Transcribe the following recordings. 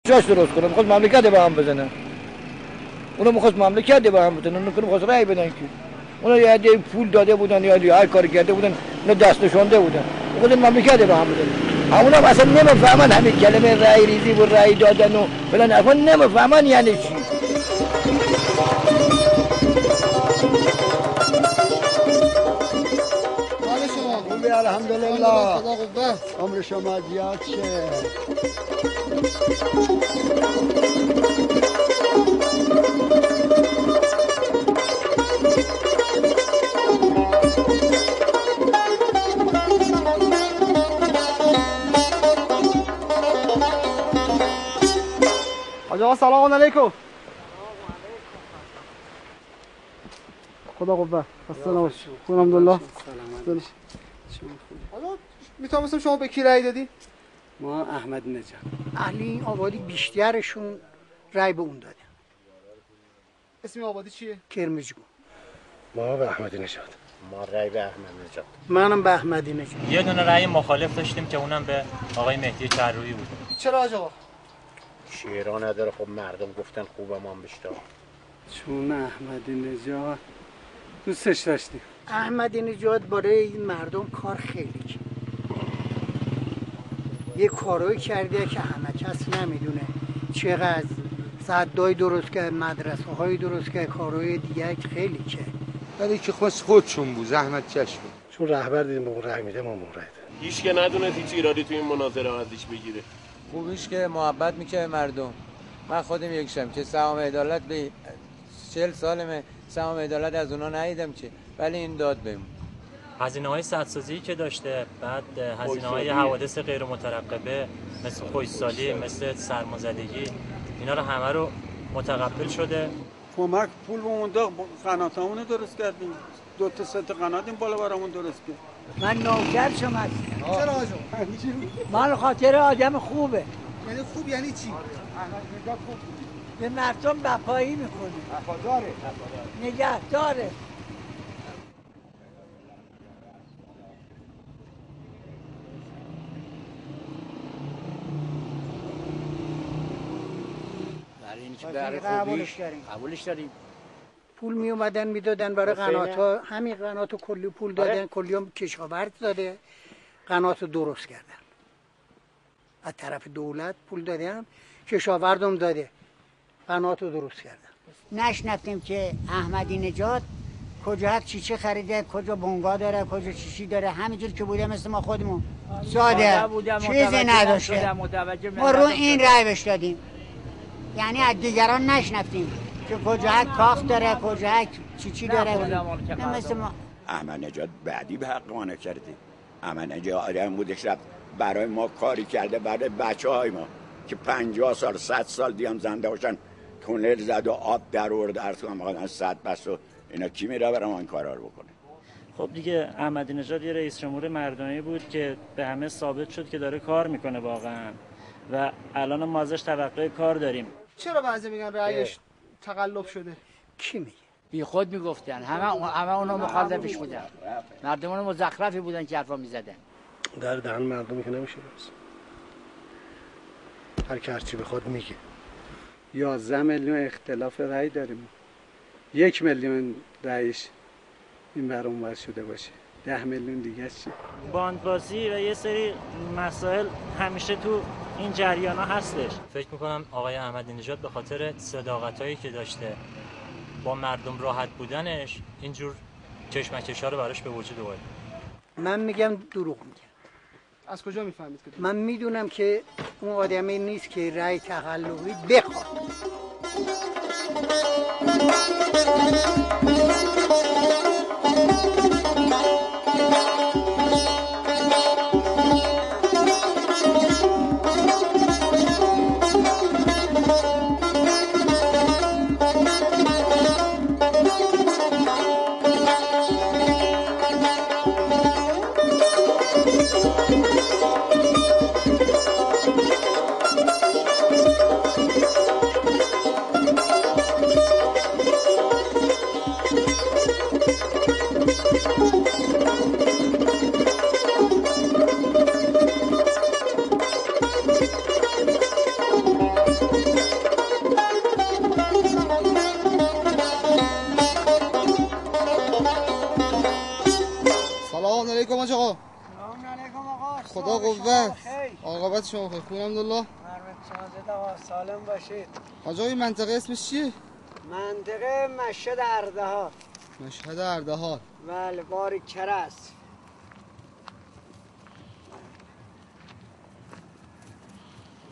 جاش درست کنه، میخواد مملکت به هم بزنه. اونا میخواست مملکت به هم بزنه، اونا میخواست رأی بدن که اونا یه عده پول داده بودن یا هر کاری کرده بودن، اونا دست نشانده بودن، میخواست مملکت به هم بزنه. اونا اصلا نمیفهمن همین کلمه رأی ریزی و رأی دادن و فلان حرفا نمیفهمن یعنی چی. خوبی الحمدلله. عمر شما زیاد شه. آقا سلام علیکم. خدا قوت. خسته نباشید. الحمدلله. سلامت. حالا میتونم شما به کی رأی دادی؟ ما احمد نژاد. اهل این آبادی بیشترشون رأی به اون دادن. اسم آبادی چیه؟ کرمجگو. ما به احمد نژاد. ما رأی به احمد نژاد. منم به احمدی نژاد. یه دونه رأی مخالف داشتیم که اونم به آقای مهدی چروی بود. چرا آقا؟ شیرا نداره، خب مردم گفتن خوبه ما هم بشتا. چون احمد نژاد دوستش داشتیم. احمدی نژاد برای این مردم کار خیلی کرد. یه کارایی کرده که همه کس نمیدونه. چقدر صدای درست کرد، مدرسه های درست کرد، کارهای دیگه خیلی کرد. ولی که خواست خودشون بود، زحمت چشم بود. چون رهبر دیدیم به اون رأی میده، ما اون رأی دادیم. هیچ که ندونه هیچ ایرادی تو این مناظره ازش بگیره. خوبیش که محبت میکنه مردم. من خودم یکشم که سهام عدالت به 40 سالمه سهام عدالت از اونا ندیدم که، ولی این داد بهم. هزینه‌های سدسازی که داشته، بعد هزینه‌های حوادث غیر مترقبه مثل خشکسالی، مثل سرمازدگی، اینا رو همه رو متقبل شده. کمک پول به اون قناتامون درست کردیم. 2 تا 3 تا قنات این بالا برامون درست کرد. من نوکر شما. چرا آقا؟ من خاطر آدم خوبه. یعنی خوب یعنی چی؟ به مردم وفایی میکنه. وفاداره. نگهداره. برای خوبیش قبولش داریم. پول می اومدن میدادن برای قنات‌ها، همین قناتو کلی پول دادن، کلی هم کشاورز داده، قناتو درست کردن. از طرف دولت پول دادن، کشاورزم داده، قناتو درست کردن. نشنفتیم که احمدی نژاد کجا چیچه خریده، کجا بنگاه داره، کجا چیچی داره، همینجور که بوده مثل ما خودمون. ساده چیزی نداشته. ما رو این رأی بهش دادیم. یعنی از دیگران نشنفتیم که کجا کاخ داره، کجا چی داره. نه مثل ما. احمد نژاد بعدی به حق ما نکردی. احمد نژاد آدم بودش رفت برای ما کاری کرده، برای بچه‌های ما که 50 سال 100 سال دیگه زنده باشن، تونل زد و آب در آورد، عرض کنم مثلا 100 بس و اینا کی میره برای ما این کارا رو بکنه. خب دیگه احمدی نژاد یه رئیس جمهور مردمی بود که به همه ثابت شد که داره کار میکنه واقعا و الان ما ازش توقع کار داریم. چرا بعضی میگن رأیش تقلب شده؟ کی میگه؟ بی خود میگفتن، همه اونا مخالفش بودن. مردمان مزخرفی بودن که حرفا میزدن. در دهن مردمی که نمیشه بس. هر کی هرچی بخواد میگه. 11 میلیون اختلاف رأی داریم. 1 میلیون رأیش این بر اون ور شده باشه. 10 میلیون دیگه چی؟ باندبازی و یه سری مسائل همیشه تو این جریان ها هستش. فکر میکنم آقای احمدی نژاد به خاطر صداقتایی که داشته با مردم راحت بودنش اینجور کشمکش‌ها رو براش به وجود آورد. من میگم دروغ میگم. از کجا میفهمید که من میدونم که اون آدمی نیست که رأی تقلبی بخواد. قوت. عاقبت شما بخیر. خوب الحمدلله. سالم باشید. حاج آقا این منطقه اسمش چیه؟ منطقه مشهد اردهار. مشهد اردهار. بله باری کرس.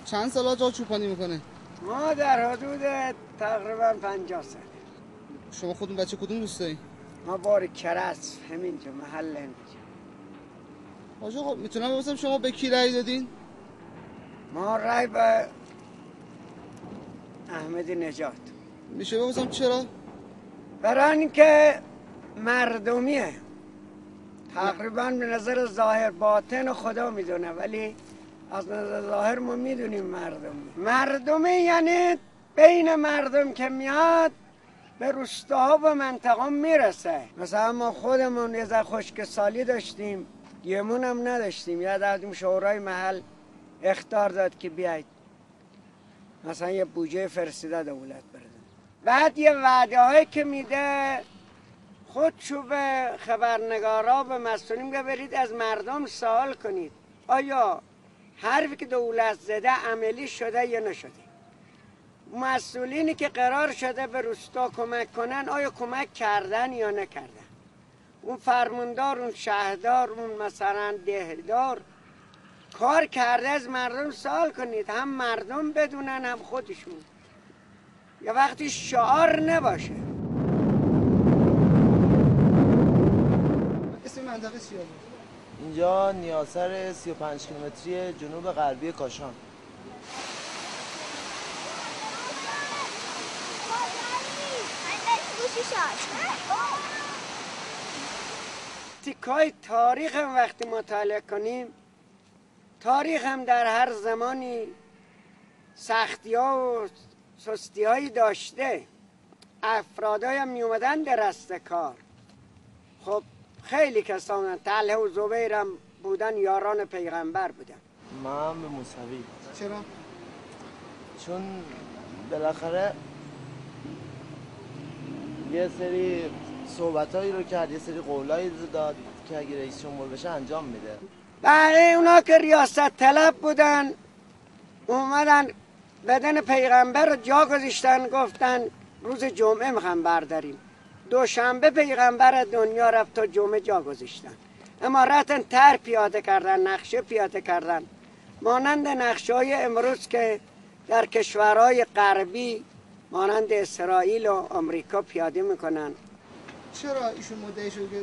چند سال آجا چوپانی میکنه؟ ما در حدود تقریبا 50 سال. شما خودتون بچه کدوم دوستایی؟ ما باری کرس همینجا محل همینجا. حاج آقا میتونم بپرسم شما به کی رأی دادین؟ ما رأی به احمدی نژاد. میشه بپرسم چرا؟ برای اینکه مردمیه. تقریبا به نظر ظاهر باطن خدا میدونه ولی از نظر ظاهر ما میدونیم مردمی یعنی بین مردم که میاد به روستاها و منطقه میرسه. مثلا ما خودمون یه ذره خشکسالی داشتیم گیمون هم نداشتیم، یاد از شورای محل اخطار داد که بیاید مثلا یه بودجه فرستاده دولت برده. بعد یه وعده هایی که میده خودشو به خبرنگارا به مسئولین که برید از مردم سوال کنید آیا حرفی که دولت زده عملی شده یا نشده. مسئولینی که قرار شده به روستا کمک کنن آیا کمک کردن یا نکردن. اون فرماندار، اون شهردار، اون مثلا دهدار کار کرده از مردم سوال کنید، هم مردم بدونن هم خودشون. یا وقتی شعار نباشه. اسم منطقه چیه؟ اینجا نیاسر 35 کیلومتری جنوب غربی کاشان. تیکای تاریخ هم وقتی مطالعه کنیم، تاریخ هم در هر زمانی سختی ها و سستی هایی داشته. افرادایی هم می اومدن در رست کار. خب خیلی کسا بودن، طلحه و زبیر هم بودن، یاران پیغمبر بودن. من به موسوی. چرا؟ چون بالاخره یه سری صحبتایی رو کرد، یه سری قولایی رو داد که اگه رئیس جمهور بشه انجام میده. بله اونا که ریاست طلب بودن اومدن بدن پیغمبر رو جا گذاشتن، گفتن روز جمعه میخوام برداریم. دوشنبه پیغمبر دنیا رفت تا جمعه جا گذاشتن. اما رفتن تر پیاده کردن، نقشه پیاده کردن، مانند نقشه های امروز که در کشورهای غربی مانند اسرائیل و آمریکا پیاده میکنن. چرا ایشون مدعی شد که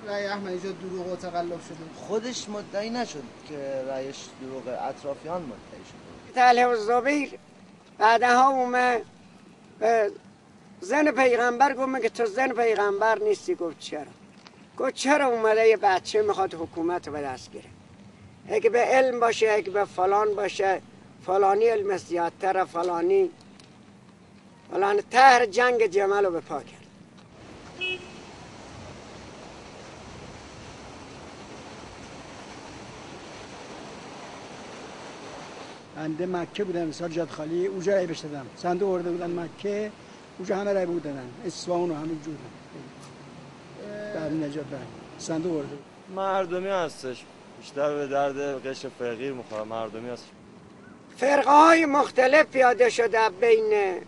رأی احمدی نژاد دروغ و تقلب شده؟ خودش مدعی نشد که رأیش دروغه، اطرافیان مدعی شد. طلحه و زبیر بعدها اومد به زن پیغمبر گفت که تو زن پیغمبر نیستی. گفت چرا؟ گفت چرا اومده یه بچه میخواد حکومت به دست گیره. اگه به علم باشه، اگه به فلان باشه، فلانی علم زیادتر، فلانی تهر جنگ جمل رو به پا کرد. بنده مکه بودم سال جاد خالی، اونجا رای بشدم صندوق ورده بودن مکه، اونجا همه رای بودن، اصفهان و همه جور بعد نجات برد صندوق ورده بود. مردمی هستش، بیشتر به درد قشر فقیر میخوره. مردمی هست. فرقه های مختلف پیاده شده بین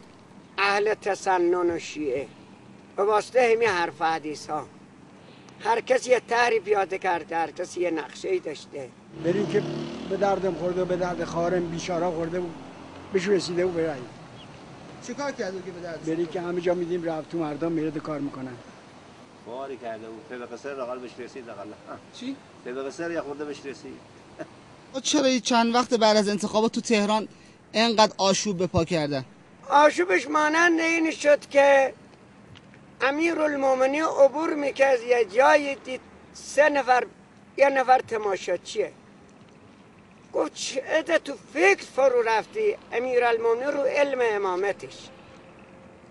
اهل تسنن و شیعه به واسطه همین حرف حدیث ها. هر کسی یه طرحی پیاده کرده، هر کسی یه نقشه‌ای داشته. بریم که به دردم خورده و به درد خارم بیچاره خورده بود، بهش رسیده بود برای. چیکار کرده که به درد؟ بری که همه جا میدیم رفت تو مردم میره کار میکنن. باری کرده بود. طبق قصر لاقل بهش رسید لاقل. چی؟ طبق قصر یه خورده بهش رسید. چرا چند وقت بعد از انتخابات تو تهران اینقدر آشوب به پا کردن؟ آشوبش مانند این شد که امیرالمومنین عبور میکرد یه جایی دید یه نفر تماشاچیه. گفت چه تو فکر فرو رفتی امیرالمومنین رو علم امامتش؟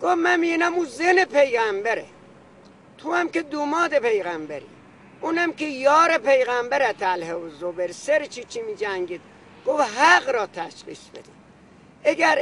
گفت من میینم اون زن پیغمبره، تو هم که دوماد پیغمبری، اونم که یار پیغمبره. طلحه و زبیر سر چی می جنگید؟ گفت حق را تشخیص بده. اگر